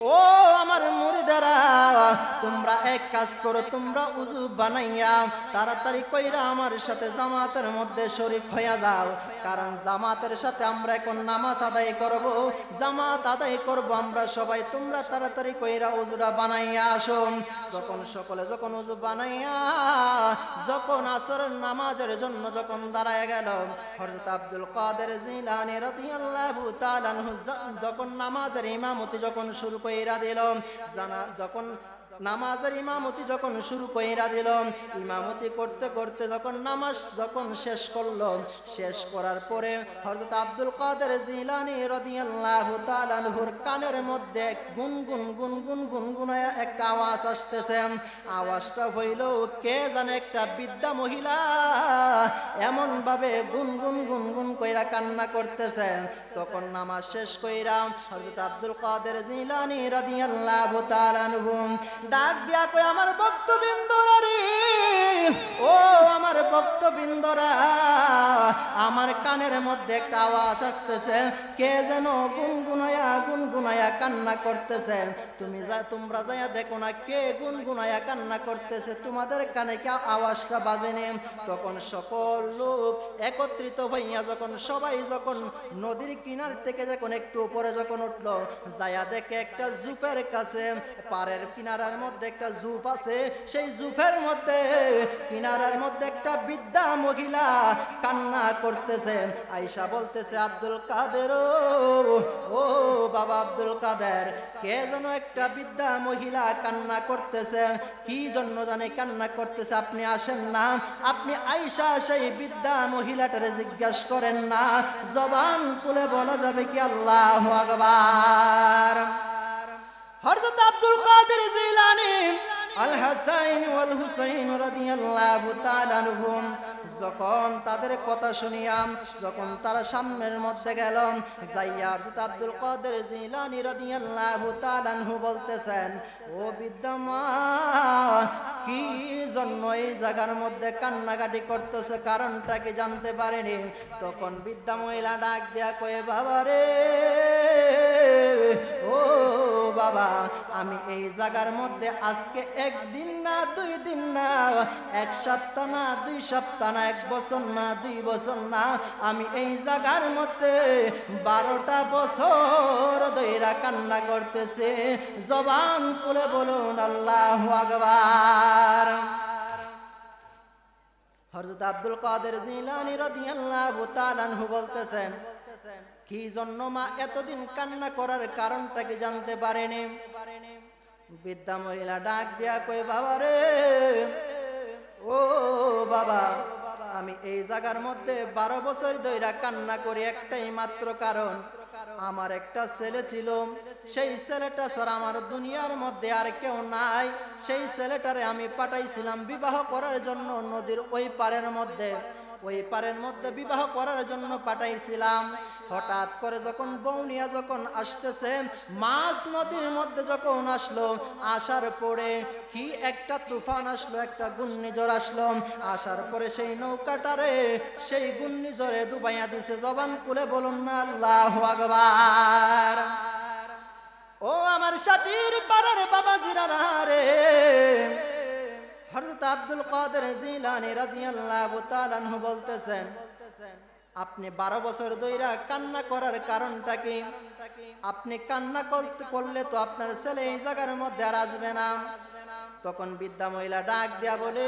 ও আমার মুরিদারা, তোমরা এক কাজ করো, তোমরা উযু বানাইয়া তাড়াতাড়ি কইরা আমার সাথে জামাতের মধ্যে শরীক হইয়া যাও। কারণ জামাতের সাথে আমরা এখন নামাজ আদায় করব, জামাত আদায় করব আমরা সবাই। তোমরা তাড়াতাড়ি কইরা উযুটা বানাইয়া আসো। যখন উযু বানাইয়া যখন আসরের নামাজের জন্য যখন দাঁড়ায় গেল, হযরত আব্দুল কাদের জিলানী রাদিয়াল্লাহু তাআলা আনহু যখন নামাজের ইমামতি যখন শুরু কইরা দিল, যখন নামাজের ইমামতি যখন শুরু কইরা দিল, ইমামতি করতে করতে যখন নামাজ যখন শেষ করলো, শেষ করার পরে হযরত আব্দুল কাদের জিলানী রাদিয়াল্লাহু তাআলা আনহুর কানের মধ্যে গুনগুন গুনগুন গুনগুনায়া একটা আওয়াজ আসতেছে। আওয়াজটা হইল কে জানে একটা বৃদ্ধা মহিলা এমন ভাবে গুনগুন গুনগুন কইরা কান্না করতেছে। তখন নামাজ শেষ কইরা হযরত আব্দুল কাদের জিলানী রাদিয়াল্লাহু তাআলা আনহু ডাক দিয়া কই, আমার ভক্তবৃন্দরা রে, ও আমার ভক্তবৃন্দরা, আমার কানের মধ্যে একটা আওয়াজ আসতেছে, কে যেন গুনগুনায়া কান্না করতেছে। তোমরা যাইয়া দেখো না কে গুনগুনায়া কান্না করতেছে, তোমাদের কানে কি আওয়াজটা বাজেনি? তখন সকল লোক একত্রিত হইয়া যখন সবাই যখন নদীর কিনার থেকে যখন একটু উপরে যখন উঠলো, যাইয়া দেখে একটা জুপের কাছে পাড়ের কিনারার মধ্যে একটা জুপ আছে, সেই জুপের মধ্যে কিনারার মধ্যে একটা বৃদ্ধা মহিলা কান্না করতেছে। আয়েশা বলতেছে, আব্দুল কাদের, ও বাবা আব্দুল কাদের, কে যেন একটা বৃদ্ধা মহিলা কান্না করতেছে, কি জন্য জানে কান্না করতেছে, আপনি আসেন না, আপনি আয়েশা সেই বৃদ্ধা মহিলাটারে জিজ্ঞাসা করেন না, জবান খুলে বলা যাবে কি আল্লাহু আকবার। হযরত আব্দুল কাদের জিলানী আল হাসাইন ওয়াল হুসাইন রাদিয়াল্লাহু তাআলা আনহুম যখন তাদের কথা শুনিয়াম, যখন তারা সামনের মধ্যে গেল, যাইয়া হযরত আব্দুল কাদের জিলানী রাদিয়াল্লাহু তাআলা আনহু বলতেছেন, ও বৃদ্ধা মা, কি জন্য এই জায়গার মধ্যে কান্নাকাটি করতেছে, কারণটা কি জানতে পারেনি? তখন বৃদ্ধা মহিলা ডাক দিয়া কয়ে, বাবা রে, ও বাবা, আমি এই জায়গার মধ্যে আজকে একদিন না, 2 দিন না, 1 সপ্তাহ না, 2 সপ্তাহ না, 1 বছর না, 2 বছর না, আমি এই জায়গার মধ্যে 12টা বছর ধইরা কান্না করতেছে। জবান খুলে বলুন আল্লাহু আকবার। হযরত আব্দুল কাদের জিলানী রাদিয়াল্লাহু তাআলা আনহু বলতেছেন, কি জন্য মা এতদিন কান্না করার কারণটা কি জানতে পারেনি? বৃদ্ধা মহিলা ডাক দিয়া কই, বাবা রে, ও বাবা, আমি এই জায়গার মধ্যে 12 বছর ধইরা কান্না করি একটাই মাত্র কারণ, আমার একটা ছেলে ছিল, সেই ছেলেটা ছাড়া আমার দুনিয়ার মধ্যে আর কেউ নাই। সেই ছেলেটারে আমি পাঠাইছিলাম বিবাহ করার জন্য নদীর ওই পারের মধ্যে বিবাহ করার জন্য পাঠাইছিলাম। হঠাৎ করে যখন বৌনিয়া যখন আসতেছে, মাছ নদীর মধ্যে যখন আসলো, আসার পরে কি একটা তুফান আসলো, একটা ঘূর্ণিঝড় আসলো, আসার পরে সেই নৌকাটারে সেই ঘূর্ণিঝড়ে ডুবাইয়া দিছে। জবান খুলে বলুন না আল্লাহু আকবার। ও আমার সাটির পাড়ার বাবাজিরা রে, হযরত আব্দুল কাদের জিলানী রাদিয়াল্লাহু তাআলা আনহু বলতেছেন, আপনি 12 বছর ধইরা কান্না করার কারণটা কি? আপনি কান্না করলে তো আপনার ছেলে এই জায়গার মধ্যে আর আসবে না। তখন বৃদ্ধা মহিলা ডাক দিয়া বলে,